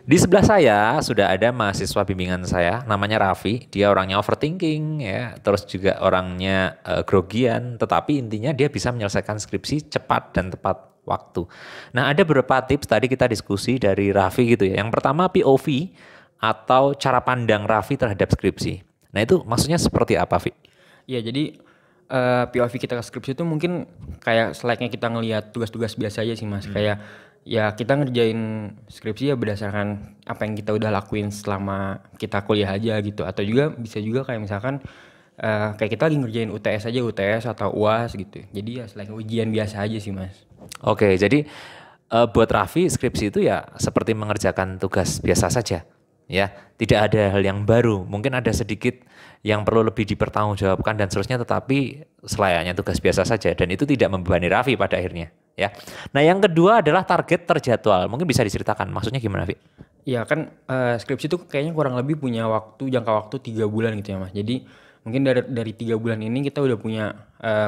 Di sebelah saya sudah ada mahasiswa bimbingan saya, namanya Raffi. Dia orangnya overthinking ya, terus juga orangnya grogian, tetapi intinya dia bisa menyelesaikan skripsi cepat dan tepat waktu. Nah, ada beberapa tips tadi kita diskusi dari Raffi gitu ya. Yang pertama POV atau cara pandang Raffi terhadap skripsi. Nah, itu maksudnya seperti apa, Vi? Ya jadi POV kita ke skripsi itu mungkin kayak slide-nya kita ngelihat tugas-tugas biasa aja sih Mas. Kayak ya kita ngerjain skripsi ya berdasarkan apa yang kita udah lakuin selama kita kuliah aja gitu. Atau juga bisa juga kayak misalkan kayak kita lagi ngerjain UTS aja, UTS atau UAS gitu. Jadi ya selain ujian biasa aja sih Mas. Oke, jadi buat Raffi skripsi itu ya seperti mengerjakan tugas biasa saja. Ya, tidak ada hal yang baru. Mungkin ada sedikit yang perlu lebih dipertanggungjawabkan dan seterusnya, tetapi selayaknya tugas biasa saja dan itu tidak membebani Raffi pada akhirnya. Ya. Nah, yang kedua adalah target terjadwal. Mungkin bisa diceritakan. Maksudnya gimana, Vi? Ya kan skripsi itu kayaknya kurang lebih punya jangka waktu 3 bulan gitu ya Mas. Jadi mungkin dari 3 bulan ini kita udah punya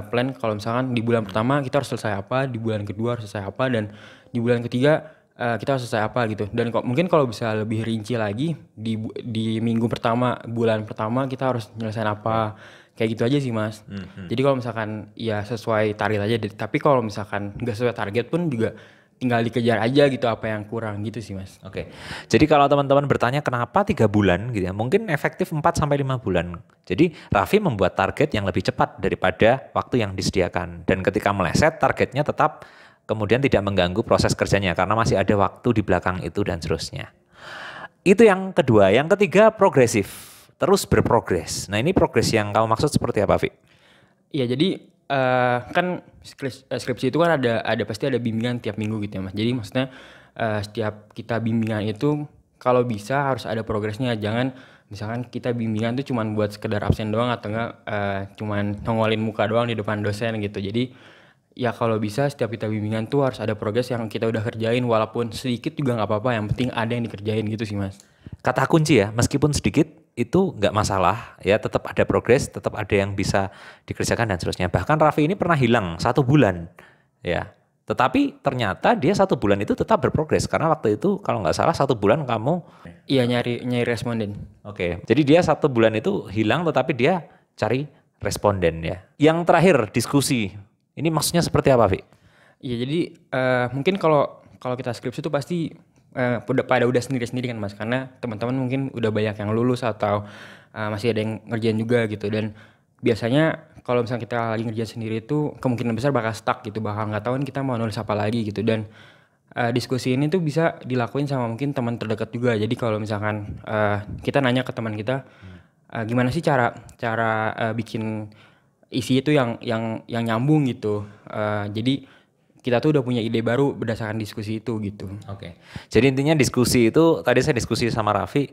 plan kalau misalkan di bulan pertama kita harus selesai apa, di bulan kedua harus selesai apa, dan di bulan ketiga kita harus selesai apa gitu. Dan kok mungkin kalau bisa lebih rinci lagi di minggu pertama, bulan pertama kita harus nyelesain apa. Kayak gitu aja sih Mas. Jadi kalau misalkan ya sesuai target aja. Tapi kalau misalkan nggak sesuai target pun juga tinggal dikejar aja gitu apa yang kurang gitu sih Mas. Oke. Jadi kalau teman-teman bertanya kenapa 3 bulan gitu ya, mungkin efektif 4 sampai 5 bulan. Jadi Raffi membuat target yang lebih cepat daripada waktu yang disediakan. Dan ketika meleset targetnya tetap kemudian tidak mengganggu proses kerjanya karena masih ada waktu di belakang itu dan seterusnya. Itu yang kedua. Yang ketiga progresif. Terus berprogres. Nah, ini progres yang kamu maksud seperti apa, Vi? Iya jadi kan skripsi itu kan ada pasti ada bimbingan tiap minggu gitu ya Mas. Jadi maksudnya setiap kita bimbingan itu kalau bisa harus ada progresnya. Jangan misalkan kita bimbingan itu cuman buat sekedar absen doang atau enggak cuman nongolin muka doang di depan dosen gitu. Jadi ya kalau bisa setiap kita bimbingan tuh harus ada progres yang kita udah kerjain walaupun sedikit juga nggak apa-apa. Yang penting ada yang dikerjain gitu sih Mas. Kata kunci ya, meskipun sedikit itu nggak masalah ya, tetap ada progres, tetap ada yang bisa dikerjakan dan seterusnya. Bahkan Raffi ini pernah hilang 1 bulan ya, tetapi ternyata dia 1 bulan itu tetap berprogres karena waktu itu kalau nggak salah 1 bulan kamu. Iya nyari responden. Oke, jadi dia 1 bulan itu hilang tetapi dia cari responden ya. Yang terakhir diskusi, ini maksudnya seperti apa, Vi? Iya jadi mungkin kalau kalau kita skripsi itu pasti udah sendiri-sendiri kan Mas, karena teman-teman mungkin udah banyak yang lulus atau masih ada yang ngerjain juga gitu. Dan biasanya kalau misalnya kita lagi ngerjain sendiri itu kemungkinan besar bakal stuck gitu, bakal nggak tahu kita mau nulis apa lagi gitu. Dan diskusi ini tuh bisa dilakuin sama mungkin teman terdekat juga. Jadi kalau misalkan kita nanya ke teman kita gimana sih cara cara bikin isi itu yang nyambung gitu. Jadi kita tuh udah punya ide baru berdasarkan diskusi itu gitu. Oke. Jadi intinya diskusi itu, tadi saya diskusi sama Raffi,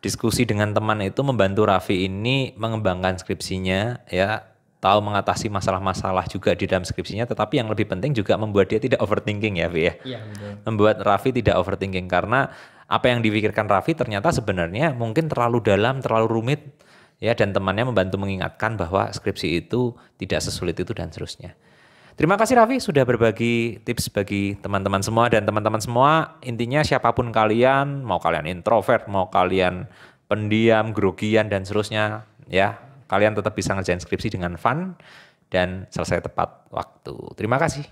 diskusi dengan teman itu membantu Raffi ini mengembangkan skripsinya, ya, tahu mengatasi masalah-masalah juga di dalam skripsinya, tetapi yang lebih penting juga membuat dia tidak overthinking ya, Vi ya. Iya betul. Membuat Raffi tidak overthinking karena apa yang dipikirkan Raffi ternyata sebenarnya mungkin terlalu dalam, terlalu rumit, ya, dan temannya membantu mengingatkan bahwa skripsi itu tidak sesulit itu dan seterusnya. Terima kasih Raffi sudah berbagi tips bagi teman-teman semua dan teman-teman semua, intinya siapapun kalian, mau kalian introvert, mau kalian pendiam, grogian dan seterusnya, ya, kalian tetap bisa ngerjain skripsi dengan fun dan selesai tepat waktu. Terima kasih.